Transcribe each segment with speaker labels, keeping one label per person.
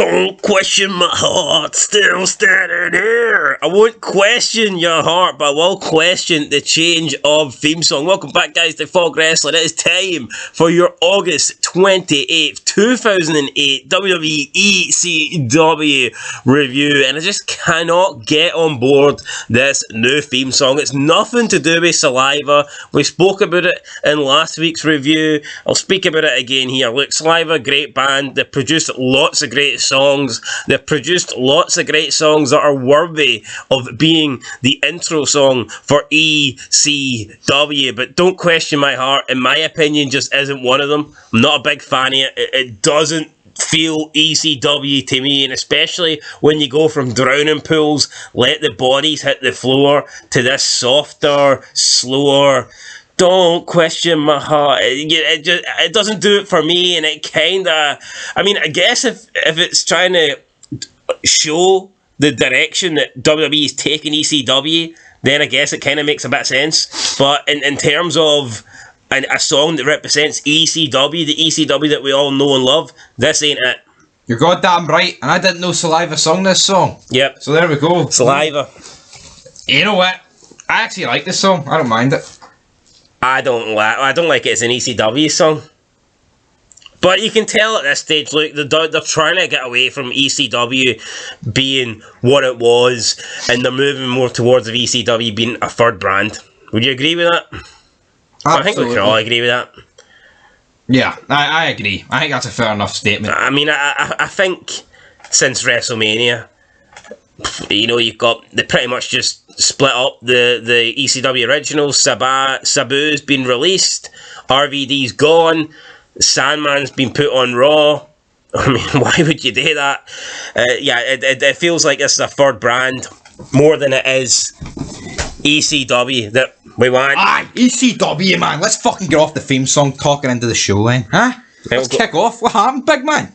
Speaker 1: Don't question my heart, still standing here. I won't question your heart, but I will question the change of theme song. Welcome back, guys, to Fog Wrestling. It is time for your August 28th, 2008 WWE ECW review, and I just cannot get on board this new theme song. It's nothing to do with Saliva. We spoke about it in last week's review. I'll speak about it again here. Look, Saliva, great band. They produced lots of great songs. They've produced lots of great songs that are worthy of being the intro song for ECW, but don't question my heart. In my opinion, just isn't one of them. I'm not a big fan of it. It doesn't feel ECW to me, and especially when you go from drowning pools, let the bodies hit the floor, to this softer, slower, don't question my heart. It doesn't do it for me, and it kind of, I mean, I guess if it's trying to show the direction that WWE is taking ECW, then I guess it kind of makes a bit of sense. But in terms of a song that represents ECW, the ECW that we all know and love, this ain't it.
Speaker 2: You're goddamn right, and I didn't know Saliva sung this song.
Speaker 1: Yep.
Speaker 2: So there we go.
Speaker 1: Saliva.
Speaker 2: You know what? I actually like this song. I don't mind it.
Speaker 1: I don't like it as an ECW song. But you can tell at this stage, look, they're trying to get away from ECW being what it was, and they're moving more towards of ECW being a third brand. Would you agree with that?
Speaker 2: Absolutely.
Speaker 1: I think we can all agree with that.
Speaker 2: Yeah, I agree. I think that's a fair enough statement.
Speaker 1: I mean, I think since WrestleMania, you know, they pretty much just split up the ECW originals. Sabu's been released. RVD's gone. Sandman's been put on Raw. I mean, why would you do that? It feels like this is a third brand more than it is ECW that we want.
Speaker 2: Aye, ECW, man. Let's fucking get off the theme song talking into the show then. Huh? Let's kick off. What happened, big man?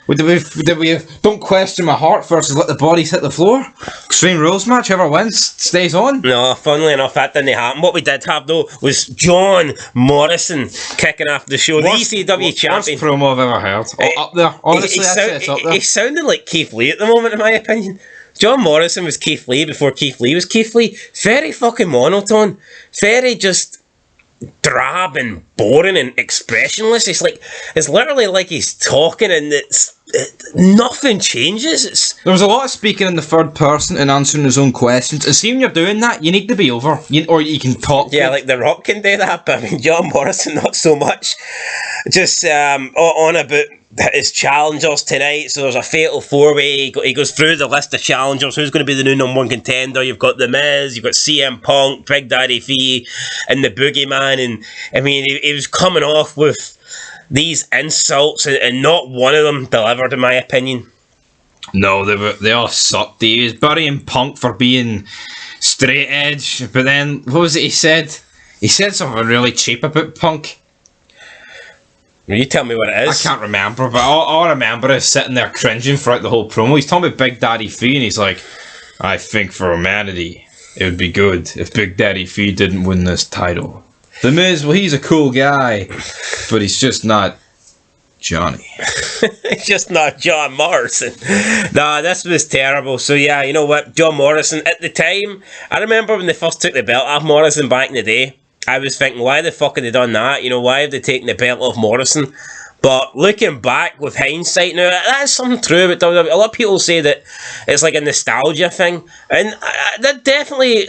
Speaker 2: Did we don't question my heart versus let the bodies hit the floor? Extreme Rules match, whoever wins stays on?
Speaker 1: No, funnily enough, that didn't happen. What we did have, though, was John Morrison kicking off the show. The ECW champion.
Speaker 2: Worst promo I've ever heard. Up there. Honestly, it's up there.
Speaker 1: He sounded like Keith Lee at the moment, in my opinion. John Morrison was Keith Lee before Keith Lee was Keith Lee. Very fucking monotone. Very just drab and boring and expressionless. It's literally like he's talking and nothing changes.
Speaker 2: There was a lot of speaking in the third person and answering his own questions. And see, when you're doing that, you need to be over, or you can talk.
Speaker 1: Yeah, like The Rock can do that, but I mean, John Morrison not so much. Just on about his challengers tonight. So there's a fatal four-way. He goes through the list of challengers. Who's going to be the new #1 contender? You've got The Miz, you've got CM Punk, Big Daddy Fee, and the Boogeyman. And I mean, he was coming off with these insults, and not one of them delivered, in my opinion.
Speaker 2: No, they all sucked. He was burying Punk for being straight edge, but then what was it he said? He said something really cheap about Punk.
Speaker 1: You tell me what it is.
Speaker 2: I can't remember, but all I remember is sitting there cringing throughout the whole promo. He's talking about Big Daddy Fee, and he's like, I think for humanity, it would be good if Big Daddy Fee didn't win this title. The Miz, well, he's a cool guy, but he's just not Johnny.
Speaker 1: He's just not John Morrison. Nah, this was terrible. So yeah, you know what? John Morrison, at the time, I remember when they first took the belt off Morrison back in the day, I was thinking, why the fuck have they done that? You know, why have they taken the belt off Morrison? But looking back with hindsight now, that's something true about WWE. A lot of people say that it's like a nostalgia thing, and there's definitely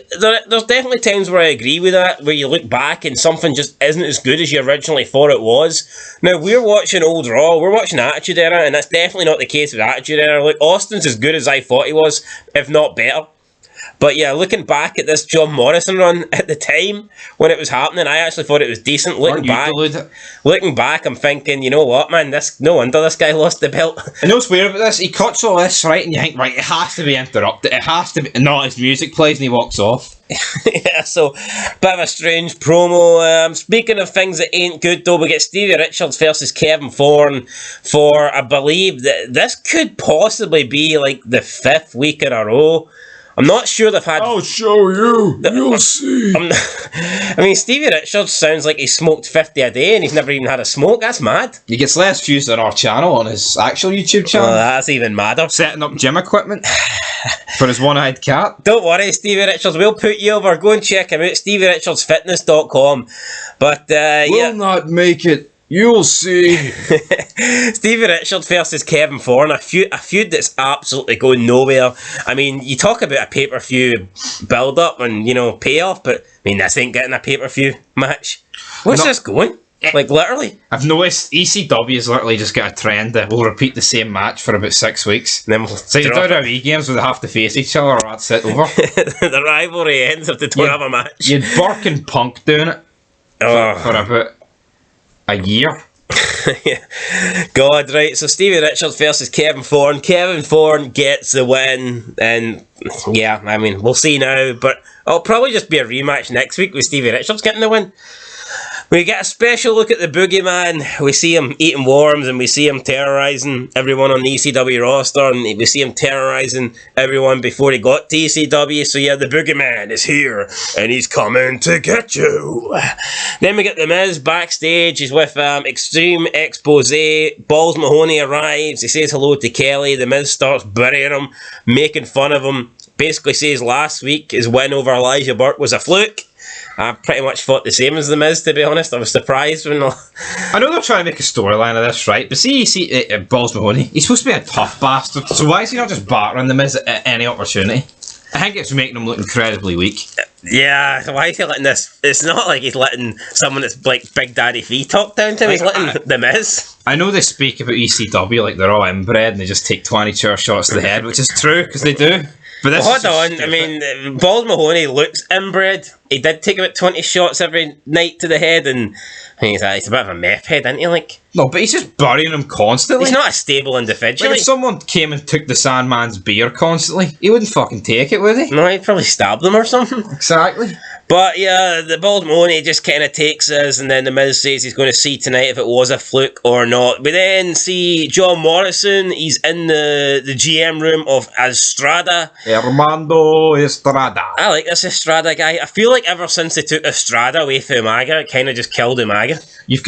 Speaker 1: times where I agree with that, where you look back and something just isn't as good as you originally thought it was. Now, we're watching old Raw, we're watching Attitude Era, and that's definitely not the case with Attitude Era. Like, Austin's as good as I thought he was, if not better. But yeah, looking back at this John Morrison run at the time when it was happening, I actually thought it was decent. Looking back, I'm thinking, you know what, man, no wonder this guy lost the belt.
Speaker 2: And what's weird about this, he cuts all this, right, and you think, right, it has to be interrupted. It has to be. No, his music plays and he walks off.
Speaker 1: Yeah, so, bit of a strange promo. Speaking of things that ain't good, though, we get Stevie Richards versus Kevin Thorne for, I believe, that this could possibly be like the 5th week in a row I'm not sure they've had...
Speaker 2: I'll show you. You'll see.
Speaker 1: I mean, Stevie Richards sounds like he smoked 50 a day and he's never even had a smoke. That's mad.
Speaker 2: He gets less views on our channel, on his actual YouTube channel.
Speaker 1: Oh, that's even madder.
Speaker 2: Setting up gym equipment for his one-eyed cat.
Speaker 1: Don't worry, Stevie Richards. We'll put you over. Go and check him out. StevieRichardsFitness.com. But,
Speaker 2: Will not make it. You'll see.
Speaker 1: Stevie Richards versus Kevin Thorne, a feud that's absolutely going nowhere. I mean, you talk about a pay-per-view build-up and, you know, payoff, but, I mean, this ain't getting a pay-per-view match. Where's this going? Like, literally.
Speaker 2: I've noticed ECW has literally just got a trend that will repeat the same match for about 6 weeks.
Speaker 1: And then we'll
Speaker 2: so you WWE games where they have to face each other, or that's it, over.
Speaker 1: The rivalry ends if they don't have a match.
Speaker 2: You'd Burke and Punk doing it for about a year.
Speaker 1: God, right. So Stevie Richards versus Kevin Thorne. Kevin Thorne gets the win, and yeah, I mean, we'll see now, but it'll probably just be a rematch next week with Stevie Richards getting the win. We get a special look at the Boogeyman. We see him eating worms, and we see him terrorising everyone on the ECW roster, and we see him terrorising everyone before he got to ECW. So yeah, the Boogeyman is here, and he's coming to get you. Then we get The Miz backstage. He's with Extreme Expose. Balls Mahoney arrives. He says hello to Kelly. The Miz starts burying him, making fun of him. Basically says last week his win over Elijah Burke was a fluke. I pretty much thought the same as The Miz, to be honest. I was surprised when...
Speaker 2: I know they're trying to make a storyline of this, right? But see Balls Mahoney, he's supposed to be a tough bastard, so why is he not just battering The Miz at any opportunity? I think it's making him look incredibly weak.
Speaker 1: Yeah, why is he letting this... It's not like he's letting someone that's like Big Daddy V talk down to him. He's letting The Miz.
Speaker 2: I know they speak about ECW like they're all inbred and they just take 20 chair shots to the head, which is true, because they do. But this
Speaker 1: hold on, stupid. I mean, Balls Mahoney looks inbred. He did take about 20 shots every night to the head, and I mean, he's a bit of a meth head, isn't he? Like,
Speaker 2: no, but he's just burying him constantly.
Speaker 1: He's not a stable individual.
Speaker 2: Like, if someone came and took the Sandman's beer constantly, he wouldn't fucking take it, would he?
Speaker 1: No, he'd probably stab them or something.
Speaker 2: Exactly.
Speaker 1: But yeah, the Balls Mahoney just kind of takes us, and then the Miz says he's going to see tonight if it was a fluke or not. We then see John Morrison. He's in the GM room of Estrada.
Speaker 2: Armando Estrada.
Speaker 1: I like this Estrada guy. I feel like ever since they took Estrada away from Umaga, it kind of just killed Umaga.
Speaker 2: You've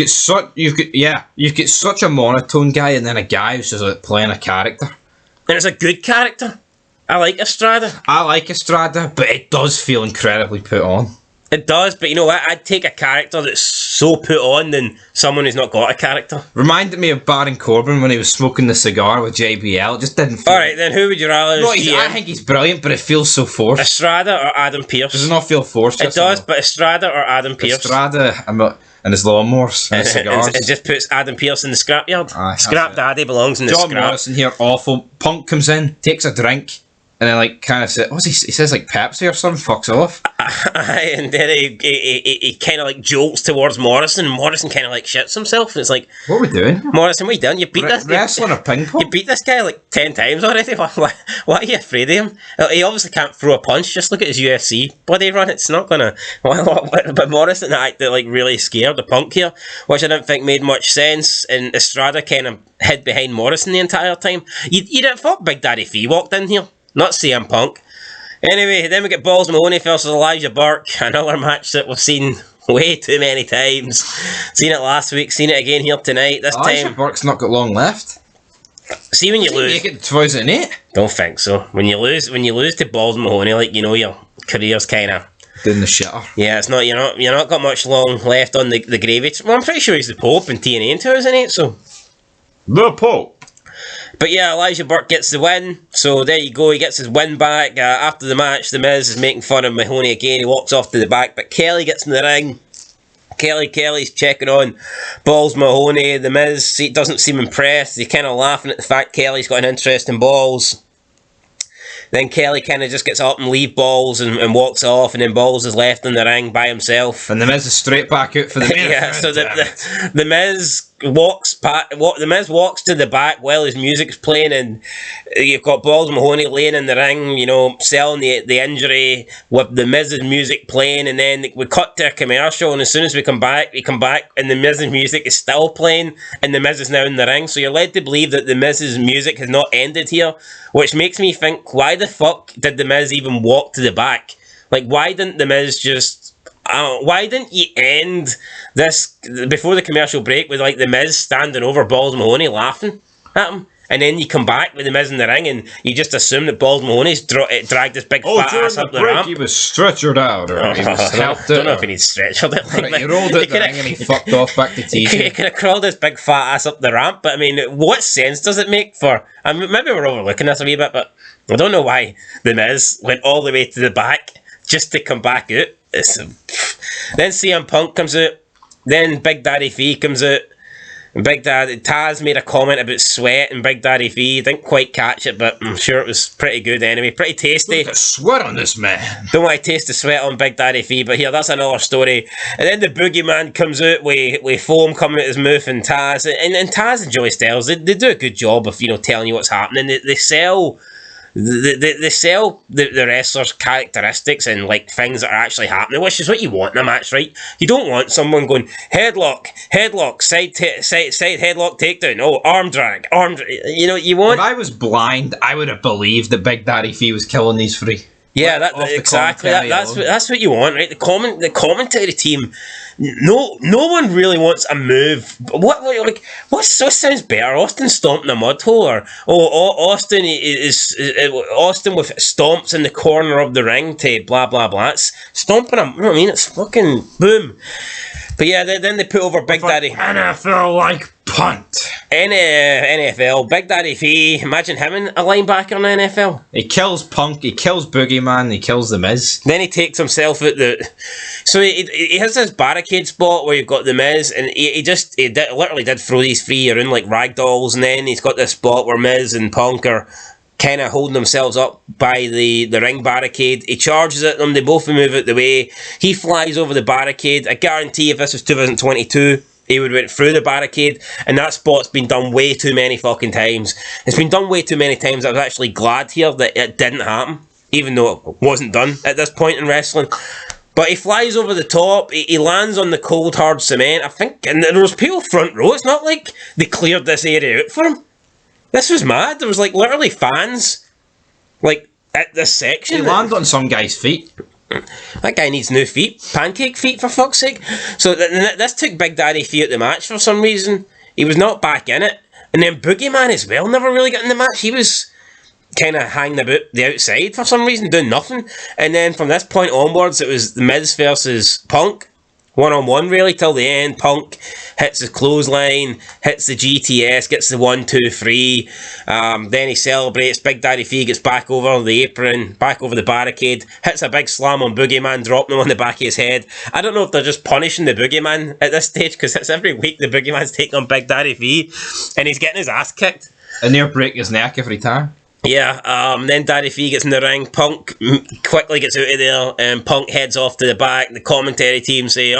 Speaker 2: got such a monotone guy, and then a guy who's just like playing a character.
Speaker 1: And it's a good character. I like Estrada.
Speaker 2: I like Estrada, but it does feel incredibly put on.
Speaker 1: It does, but you know what? I'd take a character that's so put on than someone who's not got a character.
Speaker 2: Reminded me of Baron Corbin when he was smoking the cigar with JBL. It just didn't feel...
Speaker 1: Alright, then who would you rather see?
Speaker 2: I think he's brilliant, but it feels so forced.
Speaker 1: Estrada or Adam Pearce?
Speaker 2: Does it not feel forced?
Speaker 1: It does, but Estrada or Adam Pearce?
Speaker 2: Estrada and his lawnmowers and his cigars.
Speaker 1: It just puts Adam Pearce in the scrapyard. Scrap Daddy belongs in the scrap.
Speaker 2: John Morrison here, awful. Punk comes in, takes a drink, and then like kind of says, he says like Pepsi or something, fucks off.
Speaker 1: And then he kind of like jolts towards Morrison, and Morrison kind of like shits himself, and it's like,
Speaker 2: what are we doing?
Speaker 1: Morrison, what are you doing? You beat this
Speaker 2: wrestling or ping pong?
Speaker 1: You beat this guy like 10 times already. Why are you afraid of him? He obviously can't throw a punch. Just look at his UFC body run. It's not gonna. But Morrison acted like really scared of Punk here, which I didn't think made much sense. And Estrada kind of hid behind Morrison the entire time. You didn't thought Big Daddy Fee walked in here, not CM Punk. Anyway, then we get Balls Mahoney versus Elijah Burke, another match that we've seen way too many times. Seen it last week, seen it again here tonight. This
Speaker 2: Elijah
Speaker 1: time,
Speaker 2: Burke's not got long left.
Speaker 1: See, when you lose,
Speaker 2: make it 2008.
Speaker 1: Don't think so. When you lose to Balls Mahoney, like, you know, your career's kind of
Speaker 2: doing the shitter.
Speaker 1: Yeah, it's not. You're not got much long left on the gravy. Well, I'm pretty sure he's the Pope in TNA in 2008. So
Speaker 2: the Pope.
Speaker 1: But yeah, Elijah Burke gets the win, so there you go, he gets his win back. After the match, The Miz is making fun of Mahoney again, he walks off to the back, but Kelly gets in the ring. Kelly's checking on Balls Mahoney. The Miz doesn't seem impressed, he's kind of laughing at the fact Kelly's got an interest in Balls. Then Kelly kind of just gets up and leaves Balls and walks off, and then Balls is left in the ring by himself.
Speaker 2: And The Miz is straight back out for the main
Speaker 1: yeah, so the Miz The Miz walks to the back while his music's playing, and you've got Balls Mahoney laying in the ring, you know, selling the injury with the Miz's music playing, and then we cut to a commercial, and as soon as we come back, and the Miz's music is still playing, and the Miz is now in the ring, so you're led to believe that the Miz's music has not ended here, which makes me think, why the fuck did the Miz even walk to the back? Like, why didn't the Miz just... why didn't you end this before the commercial break with like the Miz standing over Balls Mahoney laughing at him, and then you come back with the Miz in the ring, and you just assume that Balls Mahoney's dragged his big fat ass up the ramp?
Speaker 2: He was stretchered out, or he was helped.
Speaker 1: I don't know if he needs stretchered it.
Speaker 2: Like, he rolled out the ring and he fucked off back to TV.
Speaker 1: He could have crawled his big fat ass up the ramp, but I mean, what sense does it make for? I mean, maybe we're overlooking this a wee bit, but I don't know why the Miz went all the way to the back just to come back out. Then CM Punk comes out. Then Big Daddy Fee comes out. And Taz made a comment about sweat, and Big Daddy Fee didn't quite catch it, but I'm sure it was pretty good anyway. Pretty tasty.
Speaker 2: Look at the sweat on this man.
Speaker 1: Don't want to taste the sweat on Big Daddy Fee, but here, that's another story. And then the Boogeyman comes out with foam coming out his mouth, and Taz and Taz and Joey Styles, they do a good job of, you know, telling you what's happening. They sell. They sell the wrestlers' characteristics and like things that are actually happening, which is what you want in a match, right? You don't want someone going headlock, side headlock takedown, arm drag. You know, you want.
Speaker 2: If I was blind, I would have believed that Big Daddy Fee was killing these three.
Speaker 1: Yeah, exactly. That's what you want, right? The commentary team. No one really wants a move. What sounds better? Austin stomping a mud hole, or Austin Austin with stomps in the corner of the ring to blah blah blah. It's stomping him. You know what I mean? It's fucking boom. But yeah, then they put over Big Daddy.
Speaker 2: NFL like punt.
Speaker 1: NFL, Big Daddy Fee. Imagine him in a linebacker in the NFL.
Speaker 2: He kills Punk, he kills Boogeyman, he kills the Miz.
Speaker 1: Then he takes himself out so he has this barricade spot where you've got the Miz, and he literally did throw these three around like rag dolls, and then he's got this spot where Miz and Punk are kind of holding themselves up by the ring barricade. He charges at them, they both move out the way. He flies over the barricade. I guarantee if this was 2022, he would have went through the barricade, and that spot's been done way too many fucking times. It's been done way too many times. I was actually glad here that it didn't happen, even though it wasn't done at this point in wrestling. But he flies over the top, he lands on the cold hard cement, I think, and there was people front row. It's not like they cleared this area out for him. This was mad. There was like literally fans like at this section.
Speaker 2: He landed on some guy's feet.
Speaker 1: That guy needs new feet. Pancake feet, for fuck's sake. So this took Big Daddy Fee out the match for some reason. He was not back in it. And then Boogeyman as well never really got in the match. He was kind of hanging about the outside for some reason, doing nothing. And then from this point onwards, it was the Miz versus Punk. 1-on-1 really till the end. Punk hits the clothesline, hits the GTS, gets the 1-2-3. Then he celebrates. Big Daddy Fee gets back over the apron, back over the barricade, hits a big slam on Boogeyman, dropping him on the back of his head. I don't know if they're just punishing the Boogeyman at this stage, because it's every week the Boogeyman's taking on Big Daddy Fee, and he's getting his ass kicked.
Speaker 2: And they'll break his neck every time.
Speaker 1: Yeah, then Daddy Fee gets in the ring. Punk quickly gets out of there, and Punk heads off to the back. The commentary team say,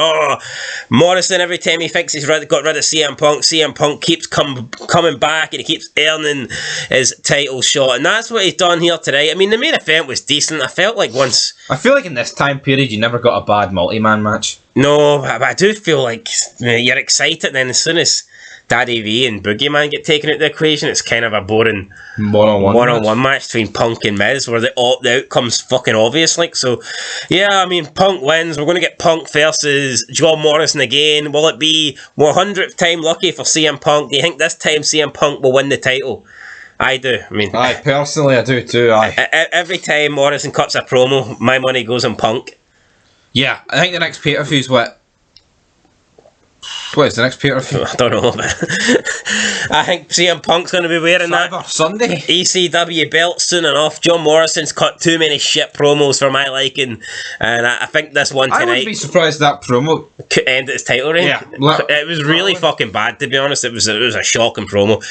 Speaker 1: Morrison, every time he thinks he's got rid of CM Punk keeps coming back, and he keeps earning his title shot. And that's what he's done here today. I mean, the main event was decent. I feel like in this time period, you never got a bad multi-man match. No, but I do feel like you're excited, then as soon as Daddy V and Boogeyman get taken out of the equation, it's kind of a boring one-on-one match between Punk and Miz, where the outcome's fucking obvious. Like, so, yeah, I mean, Punk wins. We're going to get Punk versus John Morrison again. Will it be 100th time lucky for CM Punk? Do you think this time CM Punk will win the title? I do. I mean,
Speaker 2: personally, I do too.
Speaker 1: Every time Morrison cuts a promo, my money goes on Punk.
Speaker 2: Yeah, I think the next pay-per-view's what is the next pay-per-view?
Speaker 1: I don't know, but I think CM Punk's going to be wearing that
Speaker 2: Sunday
Speaker 1: ECW belt soon enough. John Morrison's cut too many shit promos for my liking, and I think this one tonight,
Speaker 2: I wouldn't be surprised that promo
Speaker 1: could end its title reign.
Speaker 2: Yeah,
Speaker 1: it was really fucking bad, to be honest. It was a shocking promo.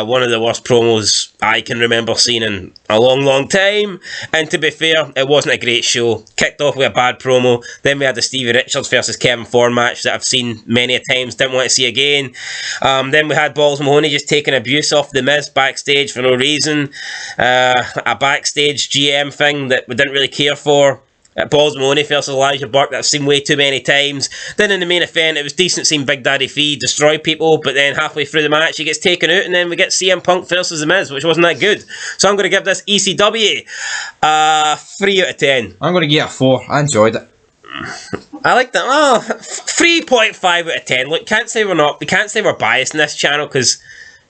Speaker 1: One of the worst promos I can remember seeing in a long, long time. And to be fair, it wasn't a great show. Kicked off with a bad promo. Then we had the Stevie Richards versus Kevin Thorne match that I've seen many a times, didn't want to see again. Then we had Balls Mahoney just taking abuse off The Miz backstage for no reason. A backstage GM thing that we didn't really care for. Balls Mahoney versus Elijah Burke that I've seen way too many times. Then in the main event, it was decent seeing Big Daddy Fee destroy people, but then halfway through the match, he gets taken out, and then we get CM Punk versus The Miz, which wasn't that good. So I'm going to give this ECW 3 out of 10.
Speaker 2: I'm going to give it a 4. I enjoyed it.
Speaker 1: I like that. 3.5 out of 10. Look, can't say we're biased in this channel because,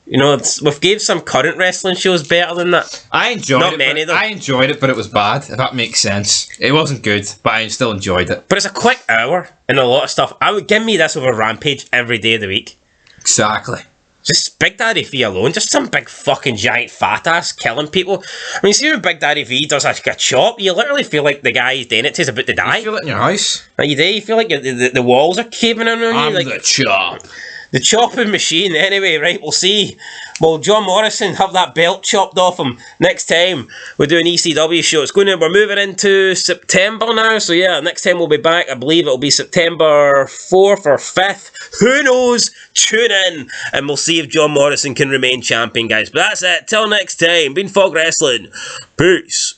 Speaker 1: you know, we've gave some current wrestling shows better than that.
Speaker 2: I enjoyed it, but it was bad, if that makes sense. It wasn't good, but I still enjoyed it.
Speaker 1: But it's a quick hour and a lot of stuff. I would give me this over Rampage every day of the week.
Speaker 2: Exactly.
Speaker 1: Just Big Daddy V alone, just some big fucking giant fat ass killing people. I mean, see when Big Daddy V does a chop, you literally feel like the guy he's doing it to is about to die.
Speaker 2: You feel it in your house?
Speaker 1: You do, you feel like the walls are caving in on you.
Speaker 2: I'm
Speaker 1: like,
Speaker 2: the chop.
Speaker 1: The chopping machine, anyway, right, we'll see. Will John Morrison have that belt chopped off him next time we do an ECW show? We're moving into September now, so yeah, next time we'll be back, I believe it'll be September 4th or 5th. Who knows? Tune in, and we'll see if John Morrison can remain champion, guys. But that's it. Till next time, been Fog Wrestling. Peace.